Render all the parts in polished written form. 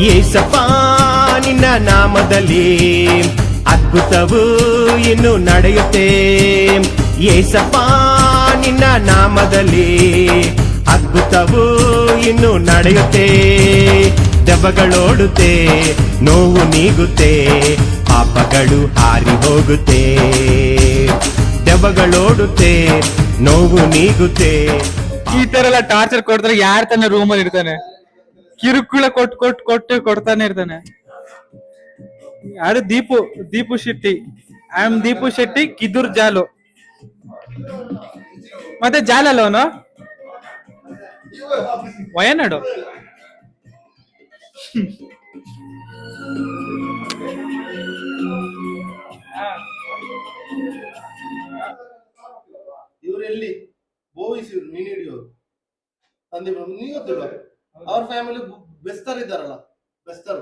ಯೇಸಪ್ಪ ನಿನ್ನ ನಾಮದಲ್ಲಿ ಅದ್ಭುತವು ಇನ್ನು ನಡೆಯುತ್ತೆ. ಯೇಸಪ್ಪ ನಿನ್ನ ನಾಮದಲ್ಲಿ ಅದ್ಭುತವು ಇನ್ನು ನಡೆಯುತ್ತೆ. ದೆವ್ವಗಳೋಡುತ್ತೆ, ನೋವು ನೀಗುತ್ತೆ, ಪಾಪಗಳು ಹಾರಿ ಹೋಗುತ್ತೆ. ದೆವ್ವಗಳೋಡುತ್ತೆ, ನೋವು ನೀಗುತ್ತೆ. ಈ ತರ ಎಲ್ಲ ಟಾರ್ಚರ್ ಕೊಡ್ತಾರೆ. ಯಾರ ತನ್ನ ರೂಮಲ್ಲಿ ಇರ್ತಾನೆ, ಕಿರುಕುಳ ಕೊಡ್ತಾನೆ ಇರ್ತಾನೆ. ಯಾರು? ದೀಪು ಶೆಟ್ಟಿ. ಐ ಆಮ್ ದೀಪು ಶೆಟ್ಟಿ, ಕಿದೂರ್ ಜಾಲು. ಮತ್ತೆ ಜಾಲಲ್ಲ ಅವನು ವಯನಾಡು. ಇವರೆಲ್ಲಿ ಬೋಯಿಸಿ ಮೀನು ಹಿಡಿಯೋರು ಸಂದೀಪ್ ನೀವು ಗೊತ್ತಿಲ್ಲ. ಅವ್ರ ಫ್ಯಾಮಿಲಿ ಬೆಸ್ತರ್ ಇದ್ದಾರಲ್ಲ, ಬೆಸ್ತರ್.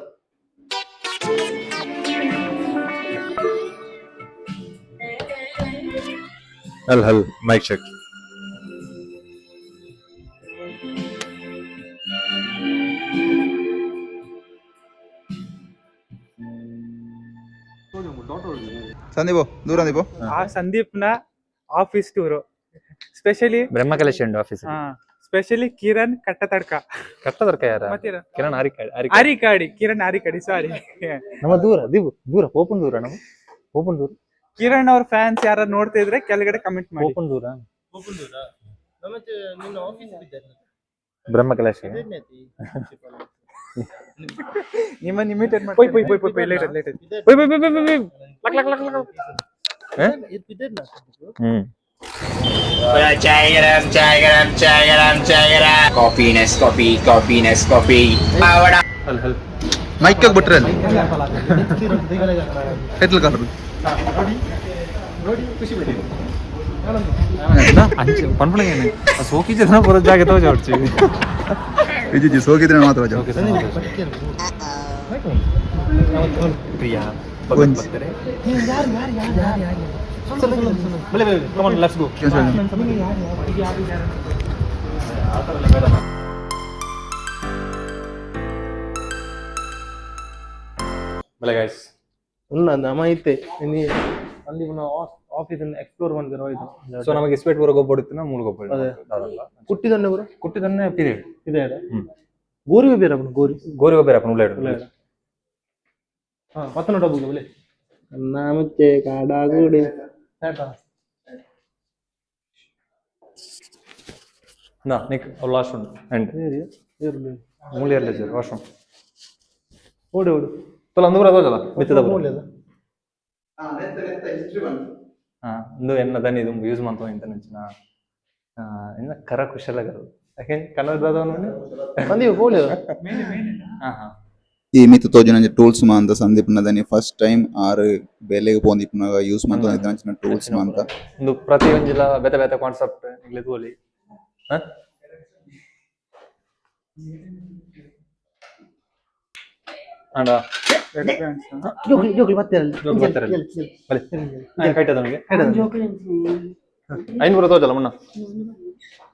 ಹಲ್ ಮೈಕ್ ಚೆಕ್. ಸಂದೀಪು ದೂರ ದೀಪು. ಆ ಸಂದೀಪ್ನ office tour, specially Brahmakalash office, specially Kiran Kattatadka. ಯಾರ? ಕಿರಣ್ ಅರಿಕಾಡಿ. ಕಿರಣ್ ಅರಿಕಾಡಿ, ಸಾರಿ. ನಮ್ಮ ದೂರ ಓಪನ್ ದೂರ. ಕಿರಣ್ ಅವ್ರ ಫ್ಯಾನ್ಸ್ ಯಾರು ನೋಡ್ತಾ ಇದ್ರೆ ಕೆಳಗಡೆ ಕಮೆಂಟ್ ಮಾಡಿ. ಓಪನ್ ದೂರ ನಿನ್ನ ಆಫೀಸ್ ಬ್ರಹ್ಮಕಲೇಶ್. ನಿಮ್ಮನ್ನ ಇಮಿಟೇಟ್ ಮಾಡಿ. ಮೈಕ್ ಬಿಟ್ರೆ ಸೋಕಿದ್ರೆ ಬರೋ ಜಾಗ ತೋಜಿ ಸೋಕಿದ್ರೆ ಮಾತ್ರ ಪ್ರಿಯಾ. ನಮ್ಮ ಐತೆ ಅಲ್ಲಿ ಆಫೀಸ್ ಎಕ್ಸ್ಪ್ಲೋರ್ ಮಾಡಿದ್ರು. ಸೊ ನಮಗೆ ಇಸ್ಪೇಟ್ ಬರೋ ಗೊಬ್ಬರ ಇತ್ತು, ಮೂಲಗೊಬ್ಬರ ಕುಟ್ಟಿದನ್ನೇ ಬರೋ ಕುಟ್ಟಿದನ್ನೇ ಪೀರಿಯಡ್ ಇದೆ. ಗೋರಿ ಬೇರೆ ಗೋರಿ ಗೊಬ್ಬರ ಉಳ್ಳಾಡು ಪತ್ತನ ಡಬ್ಬು ಬಲೆ ನಾಮಕ್ಕೆ ಕಾಡಾಗುಡಿ ನಾ ನಿಕ್ ಲಾಸ್ಟ್ ಒನ್ ಅಂಡ್ ಮೂಲೆ ಇರಲಿ ಸರ್ ವಾಶ್ರೂಮ್ ಓಡಿ ಓಡು ತೊಲ ಅಂದೂರ ಅದಲ್ಲ ಮಿತ್ತದ ಮೂಲೆ ಅದ. ಒಂದು ಎನ್ನ ದನಿ ಇದು ಯೂಸ್ ಮಾಡ್ತೋ ಇಂತ ನೆಂಚಿನ ಇನ್ನ ಕರ ಕುಶಲಗರು ಯಾಕೆ ಕನ್ನಡದವನು ಮಂದಿ ಗೋಲಿ ಅದ. ಈ ಮಿತ್ತು ತೋಜನ ಟೂಲ್ಸ್ ಮಾಂತ ಸಂದೀಪ್ ನದನಿ ಫಸ್ಟ್ ಟೈಮ್ ಆರು ಬೆಲೆಗೆ ಪೋಂದಿಪ್ನಾಗ ಯೂಸ್ ಮಾಡ್ತಾ ಟೂಲ್ಸ್ ಮಾಂತ ಒಂದು ಪ್ರತಿ ಒಂಜಿಲ ಬೇತೆ ಬೇತೆ ಕಾನ್ಸೆಪ್ಟ್ ಇಂಗ್ಲಿ ತೋಲಿ ಅಂಡ ಜೋಗ್ಲಿ ಮತ್ತೆ ಕೈಟದ ನಮಗೆ 500 ತೋಜಲ್ಲ ಮುನ್ನ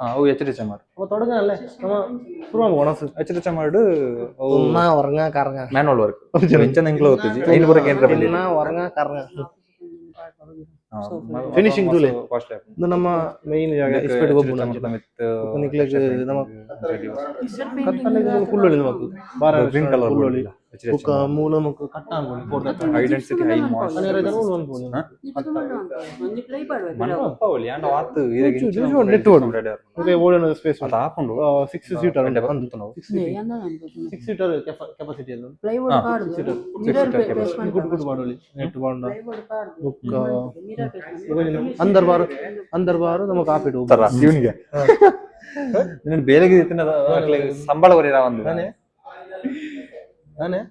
ಅವು ಎಚ್ಚರಿಚ ಮಾಡು തുടങ്ങല്ലേ നമ്മ ശുരുവാണ് ഓണസ് എച്ചരിച്ച മാട് ഒന്നാ ഉറങ്ങാ കറങ്ങാ മാനുവൽ വർക്ക് വെഞ്ച നിങ്ങളെ ഒത്തിജി 500 കേന്ദ്ര ബಲ್ಲಿ ഒന്നാ ഉറങ്ങാ കറങ്ങാ ಫಿನಿಶಿಂಗ್ ಟೂಲ್ ಇದು ನಮ್ಮ ಮೇನ್ ಜಾಗ ಇಸ್ಪೆಟ್ ಗೊಬ್ಬು ನಿಕ್ಲೆಗ್ ನಮ್ಮ ಕತ್ತಲೆಗೆ ಕುಳ್ಳೊಳಿ ನಮಕು ಬಾರ ಗ್ರೀನ್ ಕಲರ್ ಕುಳ್ಳೊಳಿ ಉಕ ಮೂಲ ಮುಕ ಕಟ್ಟ ಅನ್ಕೊಳ್ಳಿ ಫಾರ್ ದಟ್ ಐಡೆಂಟಿಟಿ ಹೈ ಮಾಸ್ ಅನೇ ರೈದನ ಒಂದು ಒಂಜಿ ಪ್ಲೇ ಪಾಡ್ವೆ ಮನಪವಲಿ ಅಂಡ ವಾತ್ ಇದಕ್ಕೆ ನೆಟ್ ಓಡ್ ಓಕೆ ಓಡನ ಸ್ಪೇಸ್ ಅದು ಹಾಕೊಂಡು 6 ಸೀಟರ್ ಅಂತ ನಾವು 6 ಸೀಟರ್ ಕೆಪಾಸಿಟಿ ಅಲ್ಲ ಪ್ಲೈವುಡ್ ಪಾಡು ಗುಡ್ ಗುಡ್ ಮಾಡೋಲಿ ನೆಟ್ ಬಾಂಡ ಉಕ अंदर बार नमक आपिट ಇವನಿಗೆ ನೀನು ಬೇಲೆಗೆ ತಿನ್ನದ ಸಂಬಳ ಬರೀರಾ ಒಂದು ನಾನೇ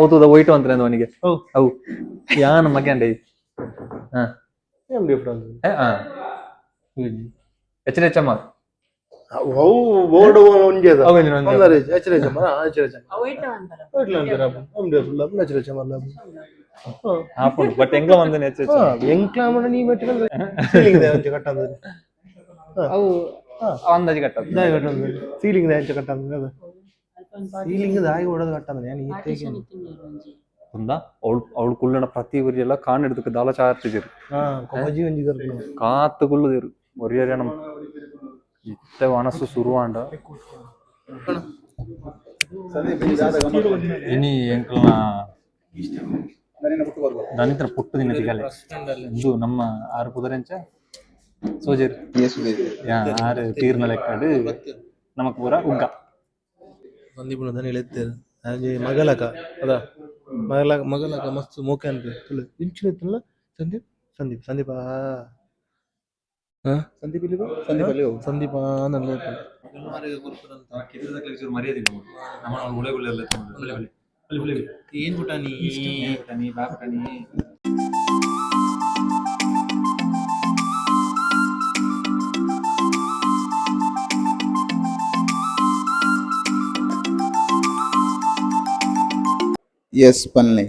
ಹೌದು ವೈಟ್ ಅಂದ್ರೆ ಅವನಿಗೆ ಅವು ಯಾನ ಮಗಂಡೆ ಹಾ ಏನ್ ಡಿಫರೆನ್ಸ್ ಎಚ್ಚರಿಚಮ್ಮ ಅವು ಬೋರ್ಡ್ ಒಂಜೆ ಅದ ಅವೇನು ಒಂದರೆ ಎಚ್ಚರಿಚಮ್ಮ ಎಚ್ಚರಿಚಮ್ಮ ಅವೈಟ ಅಂತಾರ ವೈಟ್ ಅಂತಾರ ನಮ್ ಡಿಫರೆನ್ಸ್ ಎಚ್ಚರಿಚಮ್ಮ ಅಲ್ಲ ಹಾಕೊಂಡು ಬಟ್ ಎಂಗ್ಲ ಒಂದನೇ ಎಚ್ಚರಿಚಮ್ಮ ಎಂಕ್ಲ ಅಂದ್ರೆ ನೀ ಮೆಟ್ಟಿದ್ರೆ ಸೀಲಿಂಗ್ ದೇ ಅಂಚೆ ಕಟ್ಟಂದ್ರೆ ಅವು ಅಂದಾಜು ಕಟ್ಟದ ಸೀಲಿಂಗ್ ದೇ ಅಂಚೆ ಕಟ್ಟಂದ್ರೆ ಅದು ಸೀಲಿಂಗ್ ದಾಯಿ ಹೊಡೆದು ಕಟ್ಟಂದ್ರೆ ನಾನು ಈ ಪಾರ್ಟಿಷನ್ ಇತ್ತಿನ ಒಂಜಿ ఉందా ಅವಳು ಕುಳ್ಳನ ಪ್ರತಿ ಊರಿಯೆಲ್ಲ ಕಾಣ್ ಹಿಡ್ದಕ್ಕೆ ದಾಲ ಚಾರ್ತಿದ್ರು ಹಾ ಕೊಬ್ಬಜಿ ಒಂಜಿ ಕರ್ಕೊಂಡು ಕಾತು ಕುಳ್ಳುದಿರು ಒರಿಯರ ನಮ್ಮ ಇತ್ತ ಮನಸ್ಸು ಸುರುವಾಂಡ ಇನಿ ಎಂಕಲ್ನ దానితో పుట్టు తిన్న దిగాలి ಇದು ನಮ್ಮ ಆರು ಕುದುರೆಂಚ ಸೋಜೇರು ಆರು ತೀರ್ನ ಲೆಕ್ಕಾಡು ನಮಕ್ ಪೂರ ಉಗ್ಗ ಸಂದೀಪನ ದನಿ ಎತ್ತೇರು ಹಾಗೆ ಮಗಲಕ ಅದ ಮಗಲಕ ಮಸ್ತ್ ಮೋಕೆ ಅಂತ ಇಂಚಿನ ಇತ್ತಲ್ಲ ಸಂದೀಪ್ ಸಂದೀಪ್ ಸಂದೀಪ ಸಂದೀಪ್ ಇಲ್ಲಿ ಸಂದೀಪ ನನ್ನ ಏನ್ ಪುಟಾಣಿ ಎಸ್ ಪನ್ಲೆ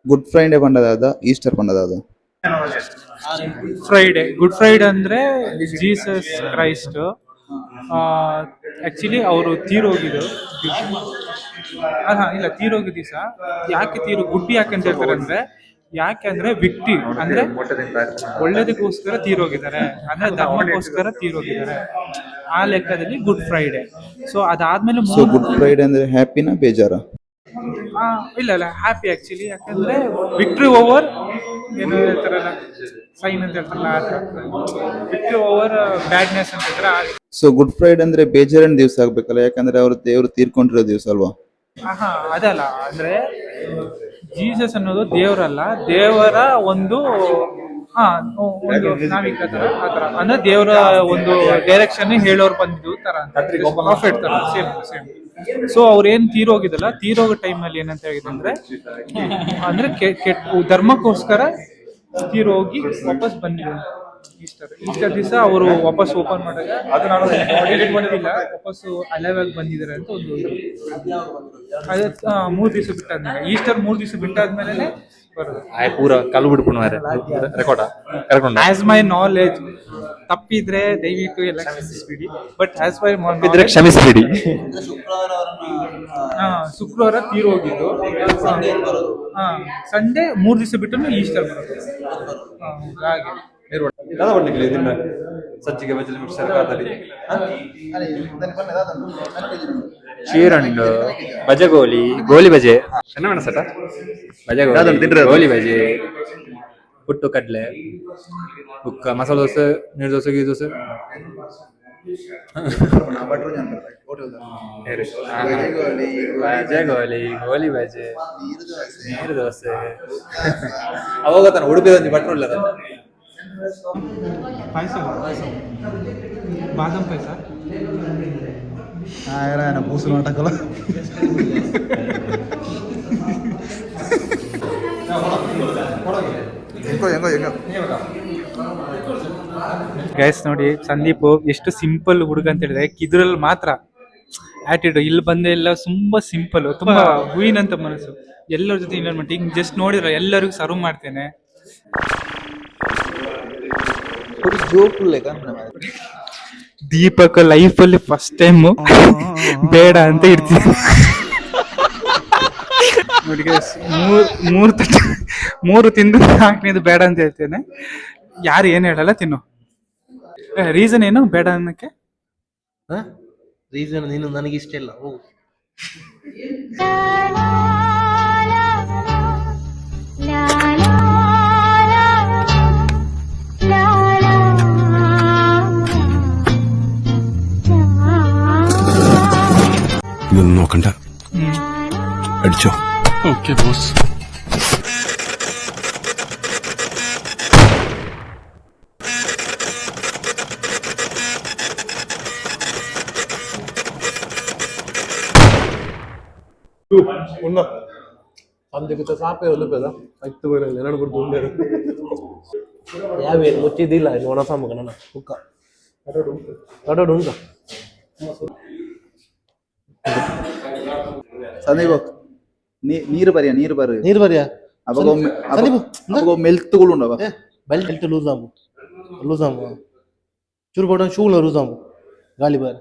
ಗುಡ್ ಫ್ರೈಡೆ ಪಂಡದಾದ ಈಸ್ಟರ್ ಪಂಡದಾದ ಫ್ರೈಡೆ ಗುಡ್ ಫ್ರೈಡೆ ಅಂದ್ರೆ ಜೀಸಸ್ ಕ್ರೈಸ್ಟ್ ಆಕ್ಚುಲಿ ಅವರು ತೀರೋಗಿದ್ದು ಇಲ್ಲ ತೀರೋಗಿದ್ ದಿವಸ ಯಾಕೆ ಗುಡ್ಡಿ ಯಾಕೆ ಅಂತ ಹೇಳ್ತಾರೆ ಅಂದ್ರೆ ಯಾಕೆ ಅಂದ್ರೆ ವಿಕ್ಟಿ ಅಂದ್ರೆ ಒಳ್ಳೇದಕ್ಕೋಸ್ಕರ ತೀರೋಗಿದ್ದಾರೆ ಅಂದ್ರೆ ಧರ್ಮಕ್ಕೋಸ್ಕರ ತೀರೋಗಿದ್ದಾರೆ ಆ ಲೆಕ್ಕದಲ್ಲಿ ಗುಡ್ ಫ್ರೈಡೆ ಸೊ ಅದಾದ್ಮೇಲೆ ಸೊ ಗುಡ್ ಫ್ರೈಡೆ ಅಂದ್ರೆ ಹ್ಯಾಪಿನ ಬೇಜಾರ ಇಲ್ಲ ಹ್ಯಾಪಿ ಆಕ್ಚುಲಿ ಯಾಕಂದ್ರೆ ವಿಕ್ಟ್ರಿ ಓವರ್ ಏನು ಹೇಳ್ತಾರಲ್ಲ ಸೈನ್ ಅಂತ ಹೇಳ್ತಾರಲ್ಲ ವಿಕ್ಟ್ರಿ ಓವರ್ ಬ್ಯಾಡ್ನೆಸ್ ಅಂತ ಹೇಳ್ತಾರೆ. ಸೊ ಗುಡ್ ಫ್ರೈಡೆ ಅಂದ್ರೆ ಬೇಜಾರಿನ ದಿವಸ ಆಗ್ಬೇಕಲ್ಲ, ಯಾಕಂದ್ರೆ ಅವರು ದೇವರು ತೀರ್ಕೊಂಡಿರೋ ದಿವಸ ಅಲ್ವಾ? ಅದಲ್ಲ, ಅಂದ್ರೆ ಜೀಸಸ್ ಅನ್ನೋದು ದೇವರಲ್ಲ, ದೇವರ ಒಂದು ನಾವಿಕ ತರ ಆತರ, ಅಂದ್ರೆ ದೇವರ ಒಂದು ಡೈರೆಕ್ಷನ್ ಹೇಳೋರು ಬಂದಿದ್ದು ತರ ಪ್ರಾಫಿಟ್ ತರ ಸೇಮ್. ಸೊ ಅವ್ರೇನ್ ತೀರೋಗಿದಲ್ಲ, ತೀರೋಗೋ ಟೈಮಲ್ಲಿ ಏನಂತ ಹೇಳಿದ್ರೆ ಅಂದ್ರೆ ಧರ್ಮಕ್ಕೋಸ್ಕರ ತೀರೋಗಿ ವಾಪಸ್ ಬಂದಿದ್ರು. ಈಸ್ಟರ್ ದಿವಸ ಅವರು ವಾಪಸ್ ಓಪನ್ ಮಾಡಿದಾಗ ವಾಪಸ್ ಅಲೈವ್ ಆಗಿ ಬಂದಿದ್ದಾರೆ ಅಂತ ಒಂದು ಅದು 3 ದಿವಸ ಬಿಟ್ಟಾದ್ಮೇಲೆ, ಈಸ್ಟರ್ 3 ದಿವಸ ಬಿಟ್ಟಾದ್ಮೇಲೆ ಪೂರ ಕಲ್ಲು ಬಿಡ್ಕೊಂಡು ರೆಕಾರ್ಡ್ ಕರ್ಕೊಂಡು. ಆಸ್ ಮೈ ನಾಲೆಜ್ ತಪ್ಪಿದ್ರೆ ದಯವಿಟ್ಟು ಎಲ್ಲ ಕ್ಷಮಿಸ್ಬಿಡಿ, ಬಟ್ ಆಸ್ ಮೈ ಕ್ಷಮಿಸ್ಬಿಡಿ. ಶುಕ್ರವಾರ ತೀರೋಗಿದ್ದು, ಸಂಡೇ 3 ದಿವಸ ಬಿಟ್ಟು ಈಸ್ಟರ್ ಬರೋದು. ಹಾಗೆ ಸಜ್ಜಿಗೆ ಬಜ್ಜಲಿ ಮಿಕ್ಸರ್ ಕಾತರಿ ಚೀರಂಡು ಬಜಗೋಲಿ ಗೋಲಿ ಬಜೆ ಚೆನ್ನ ಮೆಣಸಟ ಬಜಗೋಲಿ ಗೋಲಿ ಬಜೆ ಪುಟ್ಟು ಕಡ್ಲೆ ಬುಕ್ಕ ಮಸಾಲೆ ದೋಸೆ, ನೀರು ದೋಸೆ, ಗೀ ದೋಸೆ, ಬಜಗೋಲಿ ಗೋಲಿ ಬಜೆ, ನೀರು ದೋಸೆ. ಅವಾಗತ್ತಾನ ಉಡುಪಿ ಭಟ್ರು ಇಲ್ಲ ಪಾಯಸ, ಬಾದಾಮ್ ಪಾಯಸ, ಪೂಸು ನಾಟಕಲ್ಲ. ಗೈಸ್ ನೋಡಿ, ಸಂದೀಪ್ ಎಷ್ಟು ಸಿಂಪಲ್ ಹುಡುಗ ಅಂತ ಹೇಳಿದ್ರೆ, ಇದ್ರಲ್ಲಿ ಮಾತ್ರ ಆಟಿಟ್ಯೂಡ್, ಇಲ್ಲಿ ಬಂದೆ ಎಲ್ಲ ತುಂಬಾ ಸಿಂಪಲ್, ತುಂಬಾ ಹೂವಿನಂತ ಮನಸ್ಸು, ಎಲ್ಲರ ಜೊತೆ ಇನ್ವಾಲ್ವ್ಮೆಂಟ್. ಹಿಂಗ್ ಜಸ್ಟ್ ನೋಡಿರ ಎಲ್ಲರಿಗೂ ಸರ್ವ್ ಮಾಡ್ತೇನೆ. ದೀಪಕ್ ಲೈಫ್ ಅಲ್ಲಿ ಫಸ್ಟ್ ಟೈಮ್ ಬೇಡ ಅಂತ ಇರ್ತೀನಿ ನೋಡಿ guys, ಮೂರು ತಿಂದು 4ನೇದು ಬೇಡ ಅಂತ ಹೇಳ್ತೇನೆ. ಯಾರು ಏನ್ ಹೇಳಲ್ಲ, ತಿನ್ನು. ರೀಸನ್ ಏನು ಬೇಡ ಅನ್ನಕ್ಕೆ? ರೀಸನ್ ನೀನು ನನಗೆ ಇಷ್ಟ ಇಲ್ಲ. ಹೋಗು. ഇതൊന്നും നോക്കണ്ട, അടിച്ചോ. Okay boss. ಸಂದೀಪಿತ ಸಾಪೆ ಒಲ್ಲಪದ ಐದು ಬರಲ್ಲ, 2 ಉಂಡೆ ಯಾವೇನು ಮುಚ್ಚಿದ್ದಿಲ್ಲ. ಇನ್ನು ಒಣ ಸಾಮಗ ನನ್ನ ಕುಕ್ಕ ಕಡೋಡು ಉಂಟ. ಸಂದೀಪ್ ನೀರು ಬರಿಯಾ ಮೆಲ್ತುಗಳು ಬೆಲ್ಟ್ ಲೂಸಾಮು. ಚೂರು ಪೋಟ ಶೂಲ ಲೂಸಾಮು ಗಾಳಿ ಬಾರಿ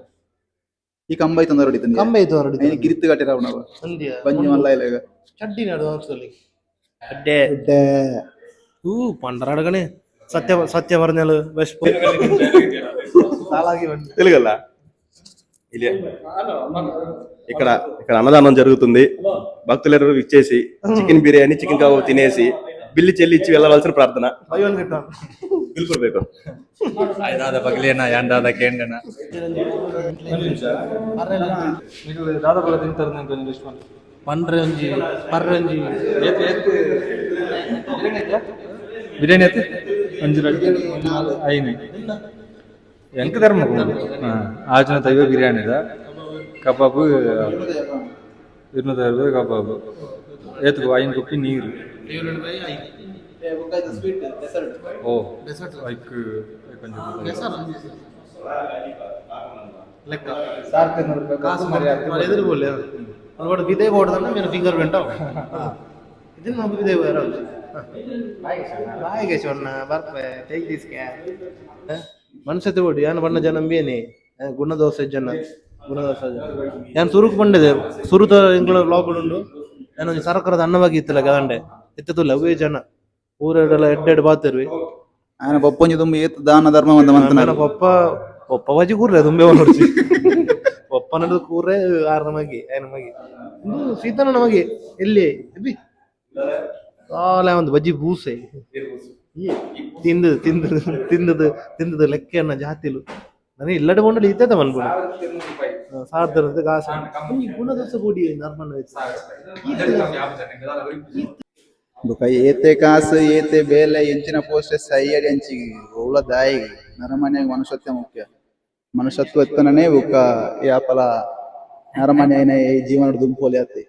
ಈ ಕಂಬ ಐತಂದ ಹೊಡಿತಾನೆ ಕಂಬ ಐತು ಹೊರಡಿ ಗಿರಿತ್ತು ಕಟ್ಟಿರ ಅವನವ ಸಂಧ್ಯಾ ಬಂಜಿ ಮಲ್ಲ ಇಲ್ಲ ಚಡ್ಡಿ ನಡು ಹಾಕ್ಸಲಿ ಅಡ್ಡೆ పండరాడగానే సత్యవర్ణాలు వెస్ట్ అలాగే తెలుగల్ల ఇది ఇక్కడ ఇక్కడ అన్నదానం జరుగుతుంది భక్తులెవరు ఇచ్చేసి చికెన్ బిర్యానీ చికెన్ కబాబ్ తినేసి బిల్లు చెల్లించి వెళ్ళవలసిన ప్రార్థన భయం గిట్టాం పిలుపుಬೇಕು ಐದಾದ ಬಗ್ಲೇನ ಯಾಂಡಾದ ಕೇಂಡನ దాదాపు తింటారు నేను కొంచెం ఇష్టం పండ్రంజి పర్రంజి ಬಿರಿಯಾನಿ ಐತಿ ಒಂಜಿ ಐನಿ ಎಂಕ ಧರ್ಮ ಆಚನ ತೈವ ಬಿರಿಯಾನಿದ ಕಬಾಬು 250 ಕಬಾಬು ಏತು ಐನ್ ಕುಪ್ಪಿ ನೀರು ಓ ಐಕ್ లెక్క సార్ కాసు మరి ఎదురు పోలే వాడు విదే పోడదన్న మీరు ఫింగర్ వింటాం ఇది నాకు విదే పోయారు ಬಾಯಿಗೆಸೋಣ ಬರ್ಪೆ ಟೇಕ್ ದಿಸ್ ಕ್ಯಾನ್ ಮನ್ಸತ್ತೆ ಓಡಿ ಯಾನು ಬಣ್ಣ ಜನ ಬೇನೆ ಗುಣದೋಸೆ ಜನ ಗುಣದೋಸೆ ಜನ ಯಾನು ಸುರುಕು ಬಂದಿದೆ ಸುರುತ ಇಂಗಳ ಬ್ಲಾಗ್ ಉಂಡು ನಾನು ಸರ್ಕಾರದ ಅನ್ನವಾಗಿ ಇತ್ತಲ್ಲ ಗದಂಡೆ ಎತ್ತುಲ್ಲ ಅವೇ ಜನ ಊರೆಲ್ಲ ಎಡ್ಡೆಡ್ ಬಾತಿರ್ವಿ ఆయన పప్పొంజి తుమ్మి ఏత్ దాన ధర్మం అంత మంతనారు ಒಪ್ಪ ಒಪ್ಪ ವಜಿ ಕೂರ್ರೆ ತುಂಬೆ ನೋಡ್ಸಿ ಒಪ್ಪನದು ಕೂರ್ರೆ ಆರ ನಮಗೆ ఆయన ಮಗಿ ಇದು ಸೀತನ ನಮಗೆ ಎಲ್ಲಿ ಎಬ್ಬಿ ಸಾಲ ಒಂದು ಬಜ್ಜಿ ಬೂಸೆ ತಿಂದದು ಲೆಕ್ಕೆಯನ್ನ ಜಾತಿಲು ನನಗೆ ಇಲ್ಲಡೆ ಕೊಂಡಲ್ಲಿ ಇತ್ತೇತ ಮನ್ಕೊಂಡು ಸಾರ್ದ ಕಾಸ ಗುಣದೋಸ ಕೂಡಿ ನರ್ಮಣ್ಣ ಬೊಕ ಏತೆ ಕಾಸು ಏತೆ ಬೇಲೆ ಎಂಚಿನ ಪೋಸ್ಟ್ ಸೈಯಡ್ ಎಂಚಿ ಓಲ ದಾಯಿ ನರಮನ್ಯಾಗ ಮನುಷ್ಯತ್ವ ಮುಖ್ಯ ಮನುಷ್ಯತ್ವ ಎತ್ತನೇ ಬೊಕ ಯಾಪಲ ನರಮನ್ಯ ಜೀವನ ದುಂಪೋಲಿ ಆತಿ